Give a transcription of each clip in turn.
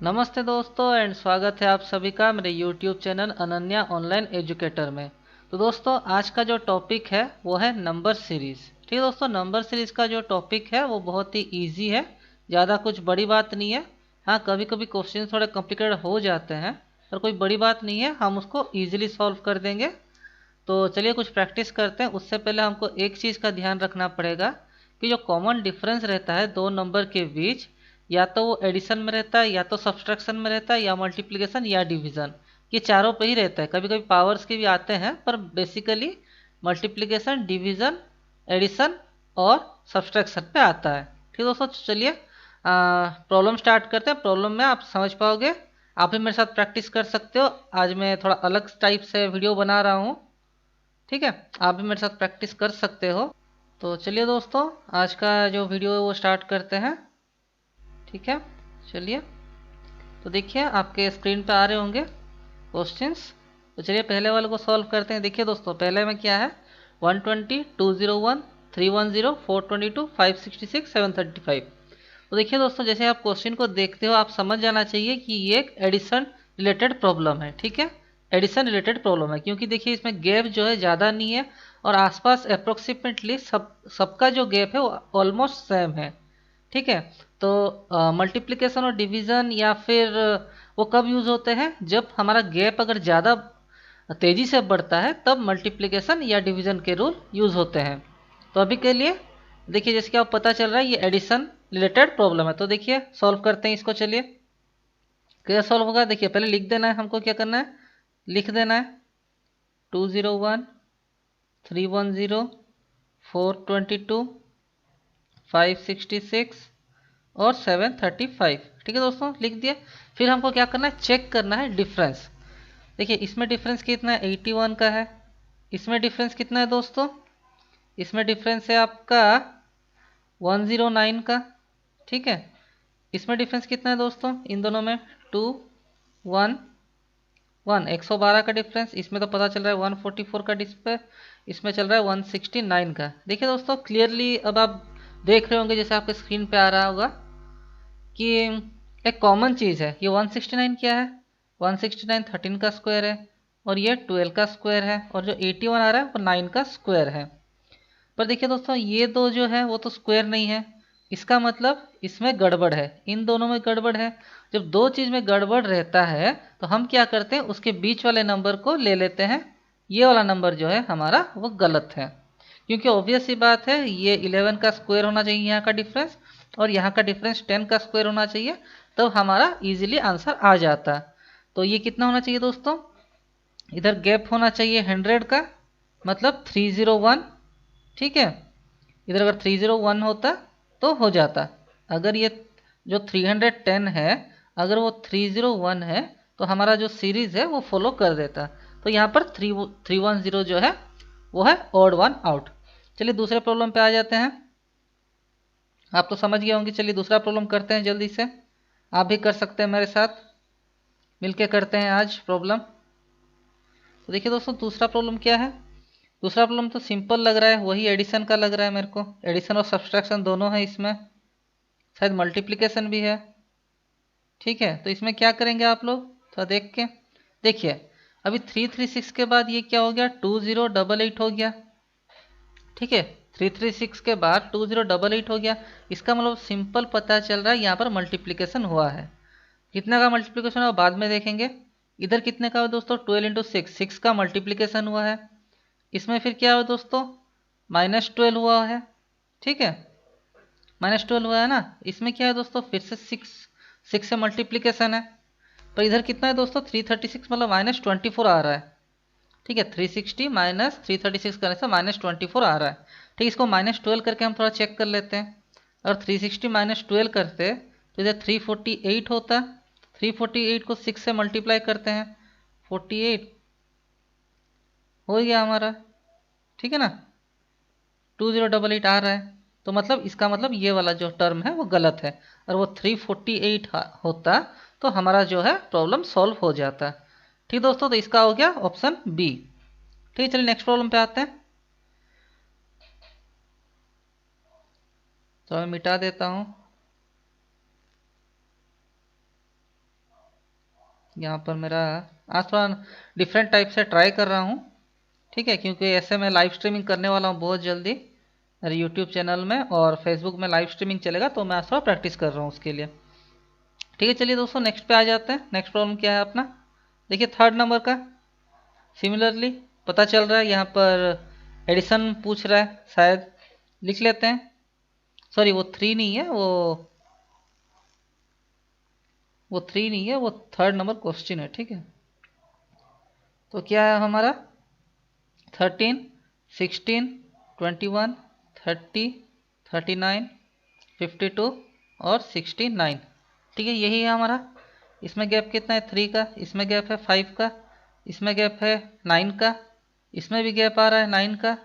नमस्ते दोस्तों एंड स्वागत है आप सभी का मेरे YouTube channel Ananya online educator में। तो दोस्तों आज का जो टॉपिक है वो है नंबर सीरीज़। ठीक है दोस्तों, नंबर सीरीज़ का जो टॉपिक है वो बहुत ही इजी है, ज़्यादा कुछ बड़ी बात नहीं है। हाँ, कभी कभी क्वेश्चन थोड़े कॉम्प्लिकेटेड हो जाते हैं पर कोई बड़ी बात नहीं है, हम उसको ईजिली सॉल्व कर देंगे। तो चलिए कुछ प्रैक्टिस करते हैं। उससे पहले हमको एक चीज़ का ध्यान रखना पड़ेगा कि जो कॉमन डिफरेंस रहता है दो नंबर के बीच, या तो वो एडिशन में रहता है, या तो सब्सट्रैक्शन में रहता है, या मल्टीप्लिकेशन या डिवीज़न। ये चारों पे ही रहता है। कभी कभी पावर्स के भी आते हैं पर बेसिकली मल्टीप्लिकेशन, डिवीज़न, एडिशन और सब्सट्रैक्शन पे आता है। ठीक दोस्तों, चलिए प्रॉब्लम स्टार्ट करते हैं। प्रॉब्लम में आप समझ पाओगे, आप भी मेरे साथ प्रैक्टिस कर सकते हो। आज मैं थोड़ा अलग टाइप से वीडियो बना रहा हूँ, ठीक है। आप भी मेरे साथ प्रैक्टिस कर सकते हो। तो चलिए दोस्तों, आज का जो वीडियो है वो स्टार्ट करते हैं, ठीक है। चलिए, तो देखिए आपके स्क्रीन पे आ रहे होंगे क्वेश्चंस। तो चलिए पहले वाले को सॉल्व करते हैं। देखिए दोस्तों, पहले में क्या है, 120, 201, 310, 422, 566, 735। तो देखिए दोस्तों, जैसे आप क्वेश्चन को देखते हो आप समझ जाना चाहिए कि ये एक एडिशन रिलेटेड प्रॉब्लम है, ठीक है। एडिशन रिलेटेड प्रॉब्लम है क्योंकि देखिए इसमें गैप जो है ज़्यादा नहीं है और आसपास अप्रोक्सीमेटली सबका जो गैप है वो ऑलमोस्ट सेम है, ठीक है। तो मल्टीप्लिकेशन और डिवीज़न या फिर वो कब यूज़ होते हैं, जब हमारा गैप अगर ज़्यादा तेज़ी से बढ़ता है तब मल्टीप्लिकेशन या डिवीज़न के रूल यूज़ होते हैं। तो अभी के लिए देखिए, जैसे कि आप पता चल रहा है ये एडिशन रिलेटेड प्रॉब्लम है। तो देखिए सॉल्व करते हैं इसको। चलिए क्या सॉल्व होगा, देखिए पहले लिख देना है, हमको क्या करना है, लिख देना है 201, 310, 422, 566 और 735। ठीक है दोस्तों, लिख दिया। फिर हमको क्या करना है, चेक करना है डिफरेंस। देखिए इसमें डिफरेंस कितना है, 81 का है। इसमें डिफरेंस कितना है दोस्तों, इसमें डिफरेंस है आपका 109 का, ठीक है। इसमें डिफरेंस कितना है दोस्तों, इन दोनों में 2 1 1, 112 का डिफरेंस। इसमें तो पता चल रहा है 144 का डिस्प्ले, इसमें चल रहा है 169 का। देखिए दोस्तों क्लियरली अब आप देख रहे होंगे, जैसे आपके स्क्रीन पे आ रहा होगा कि एक कॉमन चीज़ है। ये 169 क्या है, 169 13 का स्क्वायर है और ये 12 का स्क्वायर है, और जो 81 आ रहा है वो 9 का स्क्वायर है। पर देखिए दोस्तों ये दो जो है वो तो स्क्वायर नहीं है, इसका मतलब इसमें गड़बड़ है, इन दोनों में गड़बड़ है। जब दो चीज़ में गड़बड़ रहता है तो हम क्या करते हैं, उसके बीच वाले नंबर को ले लेते हैं। ये वाला नंबर जो है हमारा वो गलत है, क्योंकि ऑब्वियस सी बात है ये 11 का स्क्वायर होना चाहिए यहाँ का डिफरेंस, और यहाँ का डिफरेंस 10 का स्क्वायर होना चाहिए, तब हमारा इजीली आंसर आ जाता। तो ये कितना होना चाहिए दोस्तों, इधर गैप होना चाहिए 100 का, मतलब 301, ठीक है। इधर अगर 301 होता तो हो जाता। अगर ये जो 310 है, अगर वो 301 है तो हमारा जो सीरीज़ है वो फॉलो कर देता। तो यहाँ पर 310 जो है वो है ऑड वन आउट। चलिए दूसरे प्रॉब्लम पे आ जाते हैं। आप तो समझ गए होंगे। चलिए दूसरा प्रॉब्लम करते हैं जल्दी से, आप भी कर सकते हैं मेरे साथ, मिलके करते हैं आज प्रॉब्लम। तो देखिए दोस्तों दूसरा प्रॉब्लम क्या है, दूसरा प्रॉब्लम तो सिंपल लग रहा है, वही एडिशन का लग रहा है मेरे को। एडिशन और सब्सट्रैक्शन दोनों है इसमें, शायद मल्टीप्लिकेशन भी है, ठीक है। तो इसमें क्या करेंगे आप लोग थोड़ा देख के देखिए। अभी 336 के बाद ये क्या हो गया, 2088 हो गया, ठीक है। 336 के बाद 2088 हो गया। इसका मतलब सिंपल पता चल रहा है यहाँ पर मल्टीप्लिकेशन हुआ है। कितने का मल्टीप्लिकेशन हुआ बाद में देखेंगे। इधर कितने का हुआ दोस्तों, 12 इंटू 6, 6 का मल्टीप्लिकेशन हुआ है। इसमें फिर क्या हुआ दोस्तों, -12 हुआ है, ठीक है। -12 हुआ है ना। इसमें क्या है दोस्तों, फिर से 6 से मल्टीप्लिकेशन है। पर इधर कितना है दोस्तों, 336, मतलब -24 आ रहा है, ठीक है। 360 माइनस 336 करने से -24 आ रहा है, ठीक। इसको -12 करके हम थोड़ा चेक कर लेते हैं। अगर 360 -12 करते तो इधर 348 होता। 348 को 6 से मल्टीप्लाई करते हैं, 48 हो गया हमारा, ठीक है ना। 2088 आ रहा है, तो मतलब इसका मतलब ये वाला जो टर्म है वो गलत है। और वो 348 होता तो हमारा जो है प्रॉब्लम सॉल्व हो जाता। ठीक दोस्तों, तो इसका हो गया ऑप्शन बी। ठीक है, चलिए नेक्स्ट प्रॉब्लम पे आते हैं। तो मैं मिटा देता हूँ। यहाँ पर मेरा आज थोड़ा डिफरेंट टाइप से ट्राई कर रहा हूँ, ठीक है, क्योंकि ऐसे मैं लाइव स्ट्रीमिंग करने वाला हूँ बहुत जल्दी मेरे यूट्यूब चैनल में, और फेसबुक में लाइव स्ट्रीमिंग चलेगा, तो मैं आज थोड़ा प्रैक्टिस कर रहा हूँ उसके लिए। ठीक है, चलिए दोस्तों नेक्स्ट पे आ जाते हैं। नेक्स्ट प्रॉब्लम क्या है अपना, देखिए थर्ड नंबर का। सिमिलरली पता चल रहा है यहाँ पर एडिशन पूछ रहा है, शायद लिख लेते हैं। सॉरी, वो थ्री नहीं है, वो थ्री नहीं है, वो थर्ड नंबर क्वेश्चन है, ठीक है। तो क्या है हमारा 13, 16, 21, 30, 39, 52 और 69, ठीक है, यही है हमारा। इसमें गैप कितना है 3 का, इसमें गैप है 5 का, इसमें गैप है 9 का, इसमें भी गैप आ रहा है 9 का,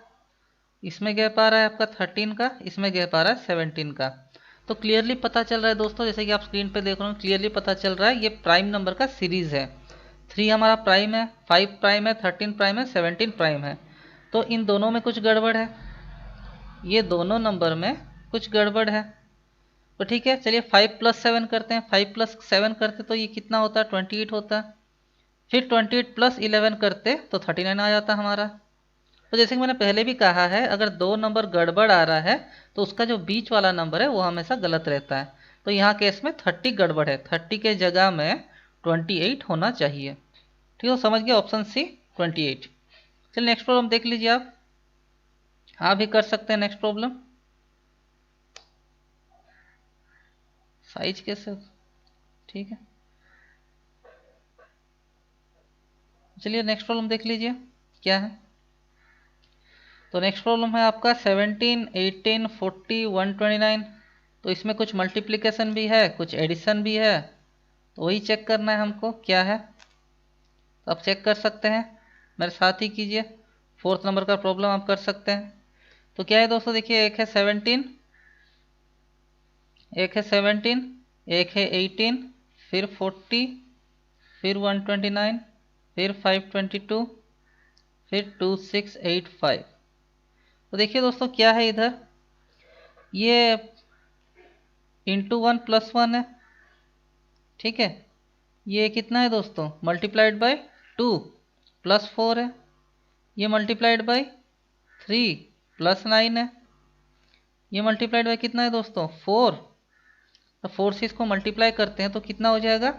इसमें गैप आ रहा है आपका 13 का, इसमें गैप आ रहा है 17 का। तो क्लियरली पता चल रहा है दोस्तों, जैसे कि आप स्क्रीन पे देख रहे हो, क्लियरली पता चल रहा है ये प्राइम नंबर का सीरीज है। 3 हमारा प्राइम है, 5 प्राइम है, 13 प्राइम है, 17 प्राइम है। तो इन दोनों में कुछ गड़बड़ है, ये दोनों नंबर में कुछ गड़बड़ है। तो ठीक है, चलिए 5+7 करते हैं। 5+7 करते तो ये कितना होता है 28 होता। फिर 28+11 करते तो 39 आ जाता हमारा। तो जैसे कि मैंने पहले भी कहा है, अगर दो नंबर गड़बड़ आ रहा है तो उसका जो बीच वाला नंबर है वो हमेशा गलत रहता है। तो यहाँ केस में 30 गड़बड़ है, 30 के जगह में 28 होना चाहिए। ठीक है, समझ गया, ऑप्शन सी 28। चलिए नेक्स्ट प्रॉब्लम देख लीजिए आप भी कर सकते हैं नेक्स्ट प्रॉब्लम। साइज कैसे, ठीक है, चलिए नेक्स्ट प्रॉब्लम देख लीजिए क्या है। तो नेक्स्ट प्रॉब्लम है आपका 17, 18, 40, 129। तो इसमें कुछ मल्टीप्लिकेशन भी है, कुछ एडिशन भी है, तो वही चेक करना है हमको क्या है। तो आप चेक कर सकते हैं, मेरे साथ ही कीजिए। फोर्थ नंबर का प्रॉब्लम आप कर सकते हैं। तो क्या है दोस्तों, देखिए एक है 17, एक है 17, एक है 18, फिर 40, फिर 129, फिर 522, फिर 2685। तो देखिए दोस्तों क्या है इधर, ये इंटू 1+1 है, ठीक है। ये कितना है दोस्तों, मल्टीप्लाइड बाय 2 +4 है। ये मल्टीप्लाइड बाय 3 +9 है। ये मल्टीप्लाइड बाय कितना है दोस्तों 4। तो 4 से इसको मल्टीप्लाई करते हैं तो कितना हो जाएगा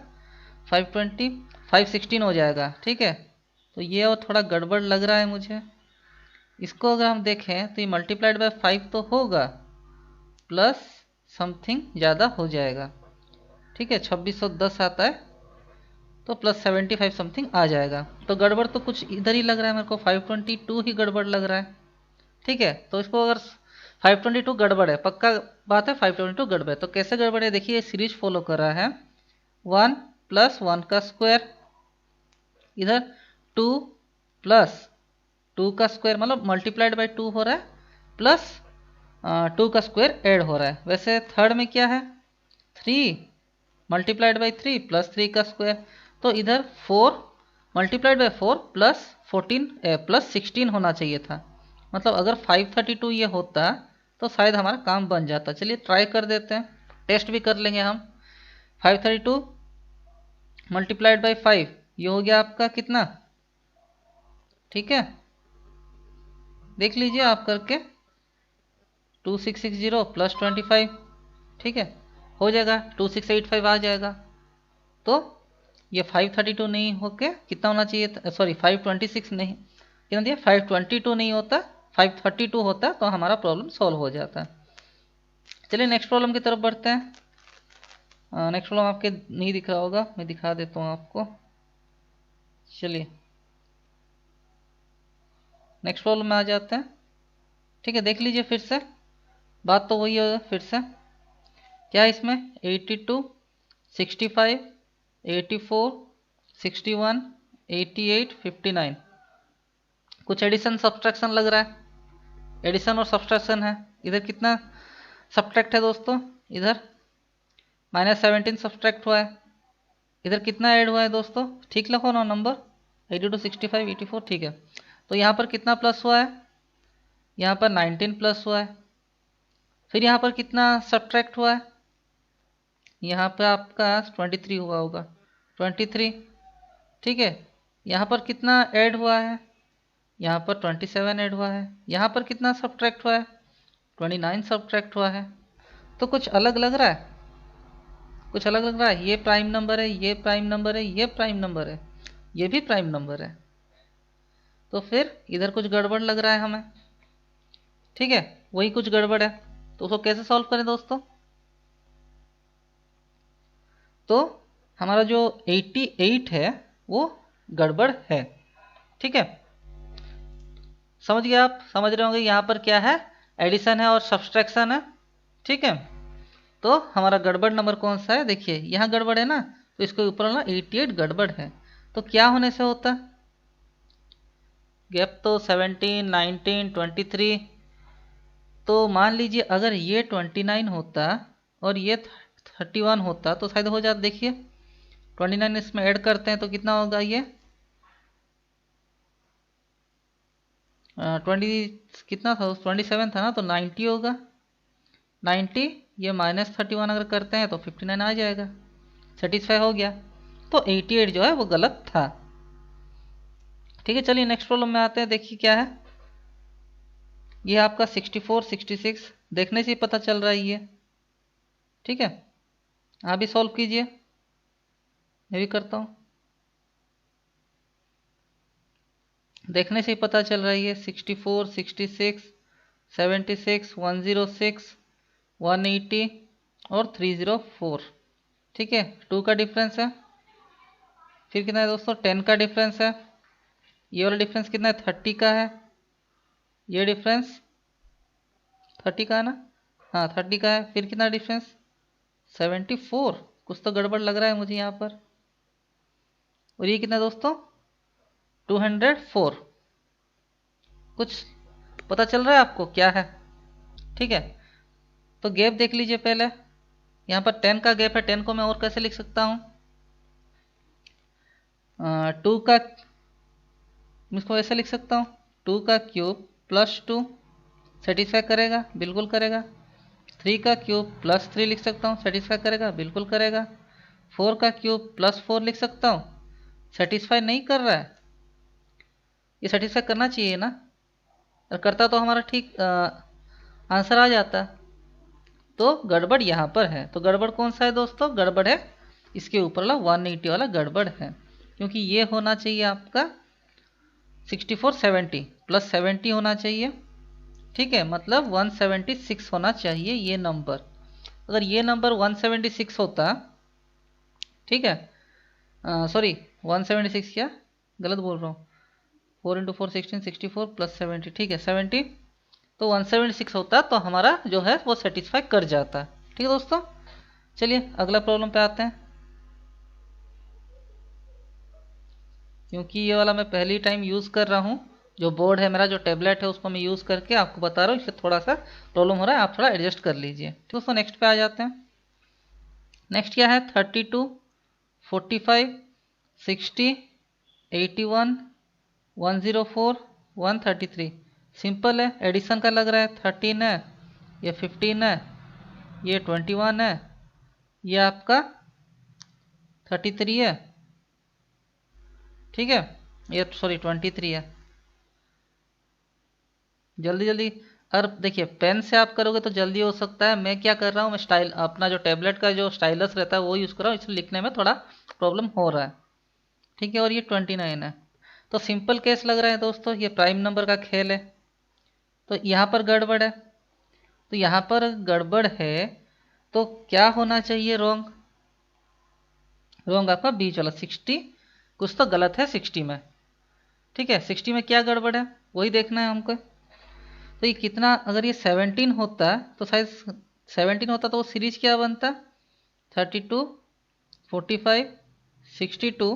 520, 516 हो जाएगा, ठीक है। तो ये और थोड़ा गड़बड़ लग रहा है मुझे। इसको अगर हम देखें तो ये मल्टीप्लाइड बाय 5 तो होगा, प्लस समथिंग ज़्यादा हो जाएगा, ठीक है, 2610 आता है, तो +75 समथिंग आ जाएगा। तो गड़बड़ तो कुछ इधर ही लग रहा है मेरे को, 522 ही गड़बड़ लग रहा है, ठीक है। तो इसको अगर 522 गड़बड़ है, पक्का बात है 522 गड़बड़ है, तो कैसे गड़बड़ है देखिए, सीरीज फॉलो कर रहा है 1 + 1 का स्क्वायर, इधर 2 + 2 का स्क्वायर, मतलब मल्टीप्लाइड बाय 2 हो रहा है, प्लस 2 का स्क्वायर ऐड हो रहा है। वैसे थर्ड में क्या है 3 मल्टीप्लाइड बाई 3 +3 का स्क्वायर। तो इधर 4 मल्टीप्लाइड बाई 4 +16 होना चाहिए था। मतलब अगर 532 ये होता तो शायद हमारा काम बन जाता। चलिए ट्राई कर देते हैं, टेस्ट भी कर लेंगे हम। 532 मल्टीप्लाइड बाई 5, ये हो गया आपका कितना, ठीक है, देख लीजिए आप करके, 2660 +25, ठीक है, हो जाएगा 2685 आ जाएगा। तो ये 532 नहीं होके कितना होना चाहिए था, सॉरी 526 नहीं, कितना दिया 522 नहीं होता, 532 होता तो हमारा प्रॉब्लम सॉल्व हो जाता। चलिए नेक्स्ट प्रॉब्लम की तरफ बढ़ते हैं। नेक्स्ट प्रॉब्लम आपके नहीं दिख रहा होगा, मैं दिखा देता हूँ आपको। चलिए नेक्स्ट प्रॉब्लम में आ जाते हैं, ठीक है, देख लीजिए फिर से, बात तो वही है फिर से। क्या है इसमें 82, 65, 84, 61, 88, 59, कुछ एडिशन सब्सट्रैक्शन लग रहा है, एडिशन और सब्सट्रैक्शन है। इधर कितना सब्सट्रैक्ट है दोस्तों, इधर -17 सब्सट्रैक्ट हुआ है। इधर कितना ऐड हुआ है दोस्तों, ठीक लिखो ना नंबर, 82, 65, 84, ठीक है। तो यहाँ पर कितना प्लस हुआ है, यहाँ पर 19 प्लस हुआ है। फिर यहाँ पर कितना सब्सट्रैक्ट हुआ है, यहाँ पर आपका 23 हुआ होगा, 23। ठीक है, यहाँ पर कितना ऐड हुआ है, यहाँ पर 27 ऐड हुआ है, यहाँ पर कितना सब्ट्रैक्ट हुआ है, 29 सब्ट्रैक्ट हुआ है। तो कुछ अलग लग रहा है, कुछ अलग लग रहा है। ये प्राइम नंबर है, ये प्राइम नंबर है, ये प्राइम नंबर है, ये भी प्राइम नंबर है। तो फिर इधर कुछ गड़बड़ लग रहा है हमें। ठीक है, वही कुछ गड़बड़ है। तो उसको कैसे सॉल्व करें दोस्तों? तो हमारा जो 88 है वो गड़बड़ है। ठीक है, समझ गए आप? समझ रहे होंगे यहाँ पर क्या है, एडिशन है और सब्सट्रैक्शन है। ठीक है, तो हमारा गड़बड़ नंबर कौन सा है? देखिए यहाँ गड़बड़ है ना, तो इसके ऊपर वाला 88 गड़बड़ है। तो क्या होने से होता? गैप तो 17, 19, 23। तो मान लीजिए अगर ये 29 होता और ये 31 होता तो शायद हो जाता। देखिए 29 इसमें ऐड करते हैं तो कितना होगा ये 20, कितना था 27 था ना, तो 90 होगा। 90 ये -31 अगर करते हैं तो 59 आ जाएगा। सेटिस्फाई हो गया। तो 88 जो है वो गलत था। ठीक है, चलिए नेक्स्ट प्रॉब्लम में आते हैं। देखिए क्या है, ये आपका 64, 66 देखने से ही पता चल रहा है ये। ठीक है, आप भी सॉल्व कीजिए, मैं भी करता हूँ। देखने से ही पता चल रहा है ये 64, 66, 76, 106, 180 और 304। ठीक है, 2 का डिफरेंस है। फिर कितना है दोस्तों? 10 का डिफरेंस है। ये वाला डिफरेंस कितना है? 30 का है। ये डिफरेंस 30 का है ना? हाँ 30 का है। फिर कितना डिफरेंस? 74। कुछ तो गड़बड़ लग रहा है मुझे यहाँ पर। और ये कितना दोस्तों? 204। कुछ पता चल रहा है आपको क्या है? ठीक है, तो गैप देख लीजिए पहले। यहाँ पर 10 का गैप है, 10 को मैं और कैसे लिख सकता हूँ? 2 का, इसको ऐसे लिख सकता हूँ, 2 का क्यूब प्लस 2 सेटिस्फाई करेगा? बिल्कुल करेगा। 3 का क्यूब प्लस 3 लिख सकता हूँ, सेटिस्फाई करेगा? बिल्कुल करेगा। 4 का क्यूब प्लस 4 लिख सकता हूँ, सेटिस्फाई नहीं कर रहा है। ये सेटिस्फाई करना चाहिए ना, और करता तो हमारा ठीक आंसर आ जाता। तो गड़बड़ यहाँ पर है। तो गड़बड़ कौन सा है दोस्तों? गड़बड़ है इसके ऊपर वाला 180 वाला गड़बड़ है, क्योंकि ये होना चाहिए आपका 64, 70 प्लस 70 होना चाहिए। ठीक है, मतलब 176 होना चाहिए ये नंबर। अगर ये नंबर 176 होता, ठीक है, सॉरी 176 क्या गलत बोल रहा हूँ, 4 × 4 16, 64 प्लस 70, ठीक है 70, तो 176 होता तो हमारा जो है वो सेटिस्फाई कर जाता। ठीक है दोस्तों, चलिए अगला प्रॉब्लम पे आते हैं। क्योंकि ये वाला मैं पहली टाइम यूज़ कर रहा हूँ, जो बोर्ड है मेरा, जो टैबलेट है, उसको मैं यूज़ करके आपको बता रहा हूँ, इससे थोड़ा सा प्रॉब्लम हो रहा है, आप थोड़ा एडजस्ट कर लीजिए। ठीक दोस्तों, नेक्स्ट पे आ जाते हैं। नेक्स्ट क्या है? 32, 45, 60, 81, 104, 133। सिंपल है, एडिशन का लग रहा है। 13 है, ये 15 है, ये 21 है, ये आपका 33 है। ठीक है, ये सॉरी 23 है। जल्दी जल्दी, और देखिए पेन से आप करोगे तो जल्दी हो सकता है। मैं क्या कर रहा हूँ, मैं स्टाइल अपना जो टैबलेट का जो स्टाइलस रहता है वो यूज़ कर रहा हूँ, इसलिए लिखने में थोड़ा प्रॉब्लम हो रहा है। ठीक है, और ये 29 है। तो सिंपल केस लग रहा है दोस्तों, ये प्राइम नंबर का खेल है। तो यहाँ पर गड़बड़ है, तो यहाँ पर गड़बड़ है, तो क्या होना चाहिए? रॉन्ग। रॉन्ग आपका बीच वाला 60, कुछ तो गलत है 60 में। ठीक है, 60 में क्या गड़बड़ है वही देखना है हमको। तो ये कितना, अगर ये 17 होता तो शायद 17 होता तो वो सीरीज क्या बनता? 32, 45, 62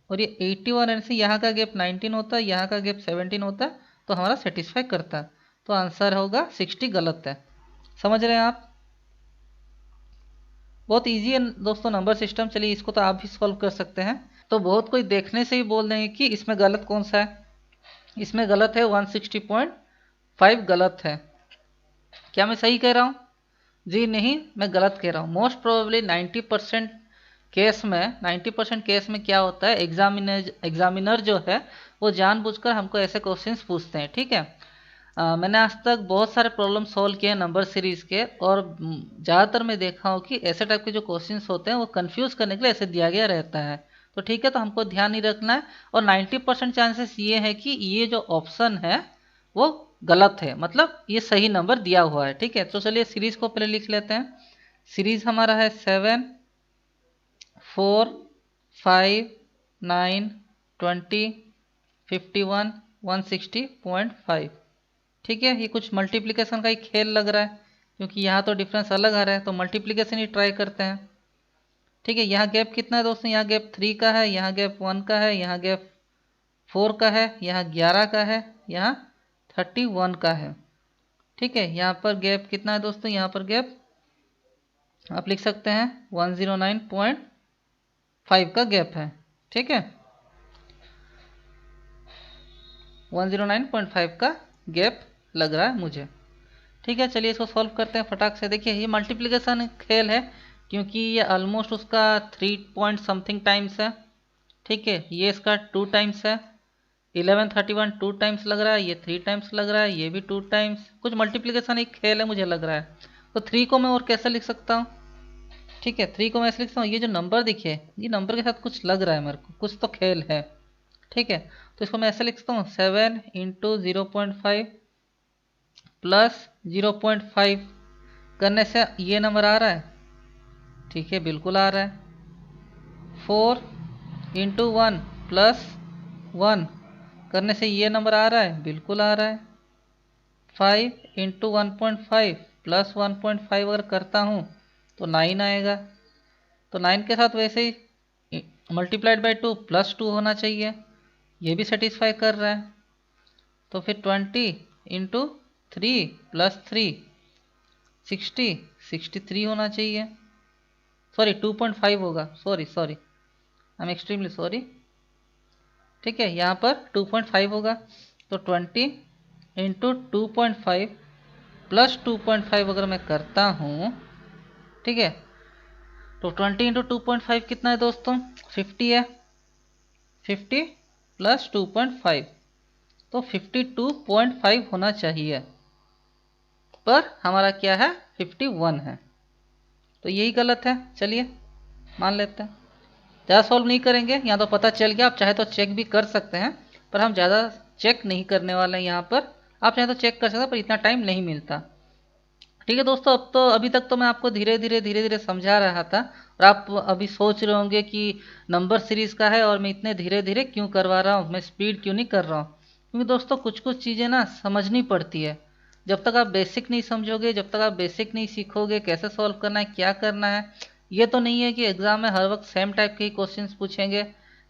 और ये 81 से यहाँ का गैप 19 होता, यहाँ का गैप 17 होता, तो हमारा सेटिस्फाई करता। तो आंसर होगा 60 गलत है। समझ रहे हैं आप? बहुत इजी है दोस्तों नंबर सिस्टम। चलिए इसको तो आप भी सॉल्व कर सकते हैं। तो बहुत कोई देखने से ही बोल देंगे कि इसमें गलत कौन सा है। इसमें गलत है 160.5 गलत है। क्या मैं सही कह रहा हूँ? जी नहीं, मैं गलत कह रहा हूँ। मोस्ट प्रोबेबली 90% केस में 90% केस में क्या होता है, एग्जामिनर जो है वो जानबूझकर हमको ऐसे क्वेश्चंस पूछते हैं। ठीक है, मैंने आज तक बहुत सारे प्रॉब्लम सॉल्व किए हैं नंबर सीरीज के, और ज़्यादातर मैं देखा हूँ कि ऐसे टाइप के जो क्वेश्चंस होते हैं वो कंफ्यूज करने के लिए ऐसे दिया गया रहता है। तो ठीक है, तो हमको ध्यान नहीं रखना है, और 90% चांसेस ये है कि ये जो ऑप्शन है वो गलत है, मतलब ये सही नंबर दिया हुआ है। ठीक है, तो चलिए सीरीज को पहले लिख लेते हैं। सीरीज हमारा है 7, 4, 5, 9, 20, 51, 160.5। ठीक है, ये कुछ मल्टीप्लिकेशन का ही खेल लग रहा है, क्योंकि यहाँ तो डिफरेंस अलग आ रहा है, तो मल्टीप्लिकेशन ही ट्राई करते हैं। ठीक है, यहाँ गैप कितना है दोस्तों, यहाँ गैप 3 का है, यहाँ गैप 1 का है, यहाँ गैप 4 का है, यहाँ 11 का है, यहाँ 31 का है। ठीक है, यहाँ पर गैप कितना है दोस्तों, यहाँ पर गैप आप लिख सकते हैं 109.5 का गैप है। ठीक है, 109.5 का गैप लग रहा है मुझे। ठीक है, चलिए इसको सॉल्व करते हैं फटाक से। देखिए ये मल्टीप्लिकेशन खेल है, क्योंकि ये ऑलमोस्ट उसका 3 पॉइंट समथिंग टाइम्स है। ठीक है, ये इसका 2 टाइम्स है। 1131 2 टाइम्स लग रहा है, ये 3 टाइम्स लग रहा है, ये भी 2 टाइम्स। कुछ मल्टीप्लिकेशन एक खेल है मुझे लग रहा है। तो 3 को मैं और कैसे लिख सकता हूँ। ठीक है, 3 को मैं ऐसे लिख सकता हूँ, ये जो नंबर दिखे ये नंबर के साथ कुछ लग रहा है मेरे को, कुछ तो खेल है। ठीक है, तो इसको मैं ऐसे लिख सकता हूँ 7 इंटू 0.5 प्लस 0.5 करने से ये नंबर आ रहा है। ठीक है, बिल्कुल आ रहा है। 4 इंटू 1 प्लस 1 करने से ये नंबर आ रहा है, बिल्कुल आ रहा है। 5 इंटू 1.5 प्लस 1.5 अगर करता हूँ तो 9 आएगा। तो 9 के साथ वैसे ही मल्टीप्लाइड बाई 2 प्लस 2 होना चाहिए, ये भी सेटिस्फाई कर रहा है। तो फिर 20 इंटू 3 प्लस 3 60, 63 होना चाहिए। सॉरी 2.5 होगा, sorry I am extremely sorry. ठीक है, यहाँ पर 2.5 होगा। तो 20 इंटू 2.5 प्लस 2.5 अगर मैं करता हूँ, ठीक है, तो 20 इंटू 2.5 कितना है दोस्तों, 50 है। 50 प्लस 2.5 तो 52.5 होना चाहिए, पर हमारा क्या है 51 है, तो यही गलत है। चलिए मान लेते हैं, ज़्यादा सॉल्व नहीं करेंगे, यहाँ तो पता चल गया। आप चाहे तो चेक भी कर सकते हैं, पर हम ज़्यादा चेक नहीं करने वाले हैं यहाँ पर। आप चाहे तो चेक कर सकते हैं, पर इतना टाइम नहीं मिलता। ठीक है दोस्तों, अब तो अभी तक तो मैं आपको धीरे धीरे समझा रहा था, और आप अभी सोच रहे होंगे कि नंबर सीरीज़ का है और मैं इतने धीरे धीरे क्यों करवा रहा हूँ, मैं स्पीड क्यों नहीं कर रहा हूँ। क्योंकि दोस्तों कुछ कुछ चीज़ें ना समझनी पड़ती है। जब तक आप बेसिक नहीं समझोगे, जब तक आप बेसिक नहीं सीखोगे कैसे सॉल्व करना है, क्या करना है, ये तो नहीं है कि एग्ज़ाम में हर वक्त सेम टाइप के ही क्वेश्चंस पूछेंगे,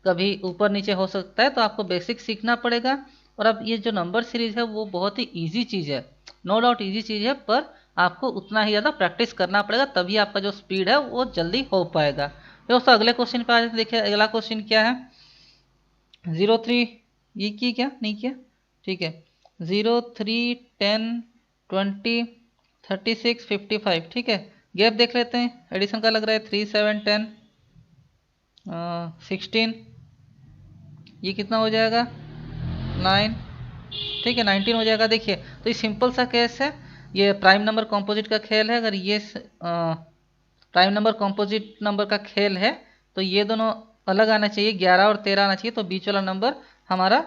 कभी ऊपर नीचे हो सकता है। तो आपको बेसिक सीखना पड़ेगा। और अब ये जो नंबर सीरीज़ है वो बहुत ही ईजी चीज़ है, नो डाउट ईजी चीज़ है, पर आपको उतना ही ज़्यादा प्रैक्टिस करना पड़ेगा, तभी आपका जो स्पीड है वो जल्दी हो पाएगा। दोस्तों अगले क्वेश्चन पे आ जाते, देखिए अगला क्वेश्चन क्या है। 03 ये की क्या नहीं किया, ठीक है। 03 10 20 36 55, ठीक है। गैप देख लेते हैं, एडिशन का लग रहा है 3 7 10 16, ये कितना हो जाएगा 9, ठीक है 19 हो जाएगा। देखिए तो ये सिंपल सा केस है, ये प्राइम नंबर कॉम्पोजिट का खेल है। अगर ये प्राइम नंबर कॉम्पोजिट नंबर का खेल है तो ये दोनों अलग आना चाहिए, 11 और 13 आना चाहिए, तो बीच वाला नंबर हमारा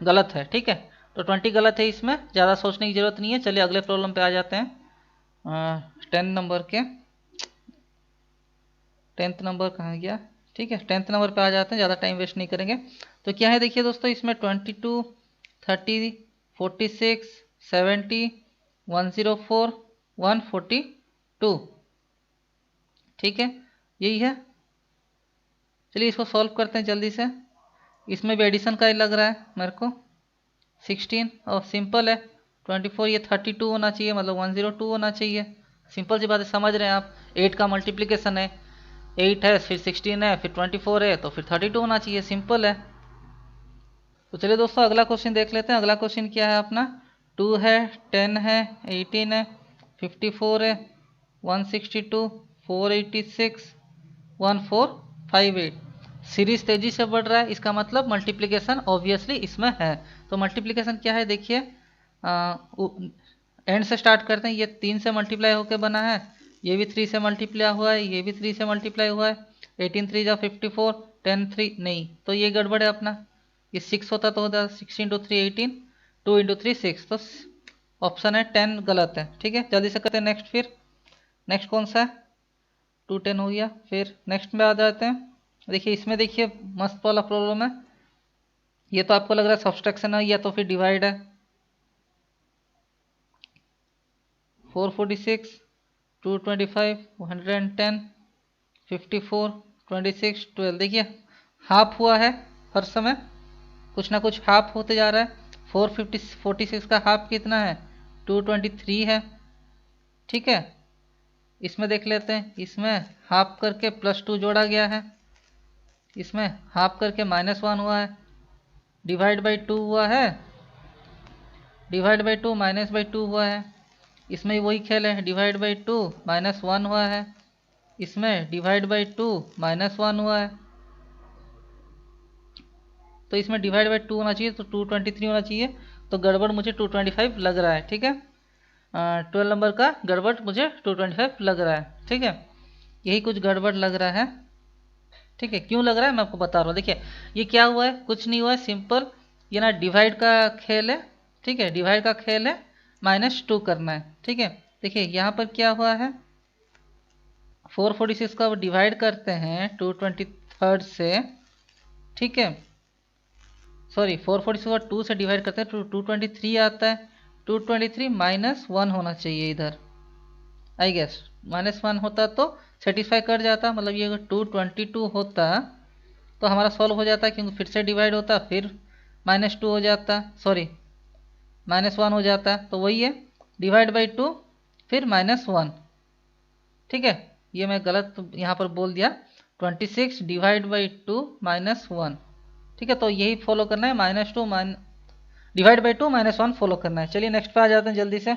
गलत है। ठीक है, तो 20 गलत है, इसमें ज़्यादा सोचने की ज़रूरत नहीं है। चलिए अगले प्रॉब्लम पे आ जाते हैं। 10th नंबर कहाँ गया, ठीक है 10th नंबर पे आ जाते हैं, ज़्यादा टाइम वेस्ट नहीं करेंगे। तो क्या है देखिए दोस्तों, इसमें 22 30 46 70 104 142, ठीक है यही है। चलिए इसको सॉल्व करते हैं जल्दी से। इसमें भी एडिशन का ही लग रहा है मेरे को, 16 और सिंपल है 24, ये 32 होना चाहिए, मतलब 102 होना चाहिए। सिंपल सी बात है, समझ रहे हैं आप। 8 का मल्टीप्लिकेशन है, 8 है फिर 16 है फिर 24 है, तो फिर 32 होना चाहिए, सिंपल है। तो चलिए दोस्तों अगला क्वेश्चन देख लेते हैं। अगला क्वेश्चन क्या है अपना, 2 है 10 है 18 है 54 है 162 486 1458। सीरीज तेजी से बढ़ रहा है, इसका मतलब मल्टीप्लिकेशन ऑब्वियसली इसमें है। तो मल्टीप्लिकेशन क्या है देखिए, एंड से स्टार्ट करते हैं। ये 3 से मल्टीप्लाई होकर बना है, ये भी 3 से मल्टीप्लाई हुआ है, ये भी 3 से मल्टीप्लाई हुआ है। 18 3 जा 54, 10 3 नहीं, तो ये गड़बड़ है अपना। ये 6 होता तो होता 6 इंटू 3 18, 2 इंटू 3 6, तो ऑप्शन है 10 गलत है। ठीक है, जल्दी से करते हैं नेक्स्ट। फिर नेक्स्ट कौन सा है, 2 10 हो गया। फिर नेक्स्ट में आ जाते हैं। देखिए इसमें देखिए मस्त वाला प्रॉब्लम है। ये तो आपको लग रहा है सब्सट्रैक्शन है या तो फिर डिवाइड है। 446, 225, 110, 54, 26, 12। देखिए हाफ हुआ है, हर समय कुछ ना कुछ हाफ होते जा रहा है। 446 का हाफ कितना है, 223 है। ठीक है, इसमें देख लेते हैं। इसमें हाफ करके +2 जोड़ा गया है, इसमें हाफ करके -1 हुआ है, डिवाइड बाई 2 हुआ है, डिवाइड बाई 2 -2 हुआ है। इसमें वही खेल है, डिवाइड बाई 2 -1 हुआ है, इसमें डिवाइड बाई 2 -1 हुआ है। तो इसमें डिवाइड बाई 2 होना चाहिए, तो 223 होना चाहिए। तो गड़बड़ मुझे 225 लग रहा है। ठीक है, 12 नंबर का गड़बड़ मुझे 225 लग रहा है। ठीक है, यही कुछ गड़बड़ लग रहा है। ठीक है, क्यों लग रहा है मैं आपको बता रहा हूँ। देखिए ये क्या हुआ है, कुछ नहीं हुआ है, सिंपल ये ना डिवाइड का खेल है। ठीक है, डिवाइड का खेल है, -2 करना है। ठीक है, देखिए यहाँ पर क्या हुआ है, 446 का डिवाइड करते हैं 223 से। ठीक है, सॉरी 446 को 2 से डिवाइड करते हैं तो 223 आता है। 223 -1 होना चाहिए इधर, आई गेस -1 होता तो सेटिस्फाई कर जाता। मतलब ये अगर 222 होता तो हमारा सॉल्व हो जाता, क्योंकि फिर से डिवाइड होता, फिर -2 हो जाता, सॉरी -1 हो जाता। तो वही है, डिवाइड बाई 2 फिर -1। ठीक है, ये मैं गलत यहाँ पर बोल दिया, 26 डिवाइड बाई 2 -1। ठीक है, तो यही फॉलो करना है, -2 डिवाइड बाई 2 -1 फॉलो करना है। चलिए नेक्स्ट पे आ जाते हैं जल्दी से।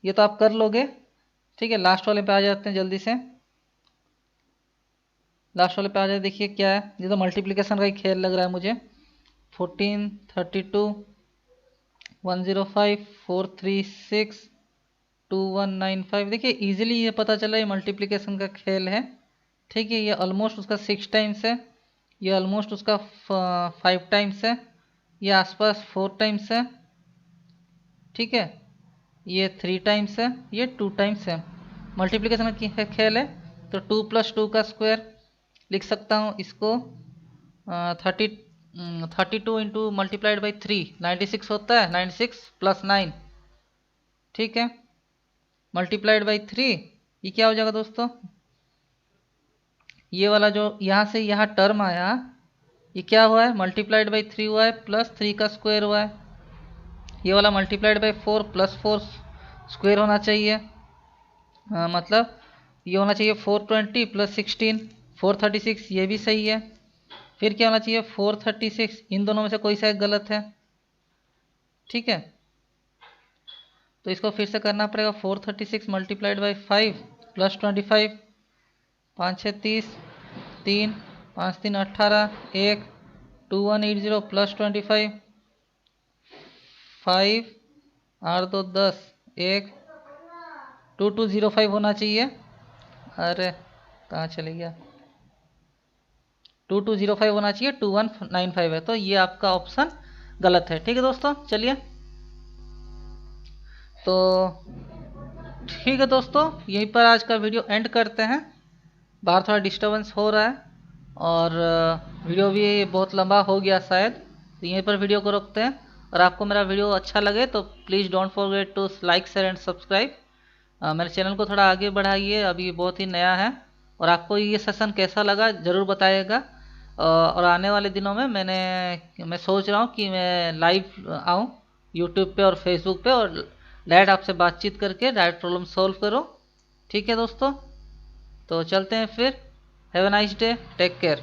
ये तो आप कर लोगे। ठीक है, लास्ट वाले पे आ जाते हैं जल्दी से। लास्ट वाले पे आ जाए, देखिए क्या है, ये तो मल्टीप्लिकेशन का ही खेल लग रहा है मुझे। 14 32 105 436 2195। देखिए इजीली ये पता चला ये मल्टीप्लिकेशन का खेल है। ठीक है, ये ऑलमोस्ट उसका 6 टाइम्स है, ये ऑलमोस्ट उसका 5 टाइम्स है, ये आसपास 4 टाइम्स है। ठीक है, ये 3 टाइम्स है, ये 2 टाइम्स है। मल्टीप्लिकेशन का खेल है, तो 2 + 2 का स्क्वायर लिख सकता हूँ इसको। 32 इंटू मल्टीप्लाइड बाई 3 96 होता है, 96 + 9। ठीक है, मल्टीप्लाइड बाई 3, ये क्या हो जाएगा दोस्तों, ये वाला जो यहाँ से यहाँ टर्म आया, ये क्या हुआ है, मल्टीप्लाइड बाई 3 हुआ है, +3 का स्क्वायर हुआ है। ये वाला मल्टीप्लाइड बाई 4 +4 स्क्वायर होना चाहिए। मतलब ये होना चाहिए 420 + 16 436, ये भी सही है। फिर क्या होना चाहिए 436, इन दोनों में से कोई सा एक गलत है। ठीक है, तो इसको फिर से करना पड़ेगा। 436 मल्टीप्लाइड बाई 5 + 25, 5 6 30, 3 5 3 18, 1 2180 + 25, 5 8 2 10, 1 2205 होना चाहिए। अरे कहाँ चले गया, 2205 होना चाहिए, 2195 है, तो ये आपका ऑप्शन गलत है। ठीक है दोस्तों, चलिए तो ठीक है दोस्तों, यहीं पर आज का वीडियो एंड करते हैं। बाहर थोड़ा डिस्टर्बेंस हो रहा है और वीडियो भी बहुत लंबा हो गया शायद, तो यहीं पर वीडियो को रोकते हैं। और आपको मेरा वीडियो अच्छा लगे तो please don't forget to like share and subscribe. मेरे चैनल को थोड़ा आगे बढ़ाइए, अभी बहुत ही नया है। और आपको ये सेशन कैसा लगा ज़रूर बताइएगा। और आने वाले दिनों में मैं सोच रहा हूँ कि मैं लाइव आऊँ यूट्यूब पे और फेसबुक पे, और डायरेक्ट आपसे बातचीत करके डायरेक्ट प्रॉब्लम सॉल्व करो। ठीक है दोस्तों, तो चलते हैं फिर। Have a nice day, take care.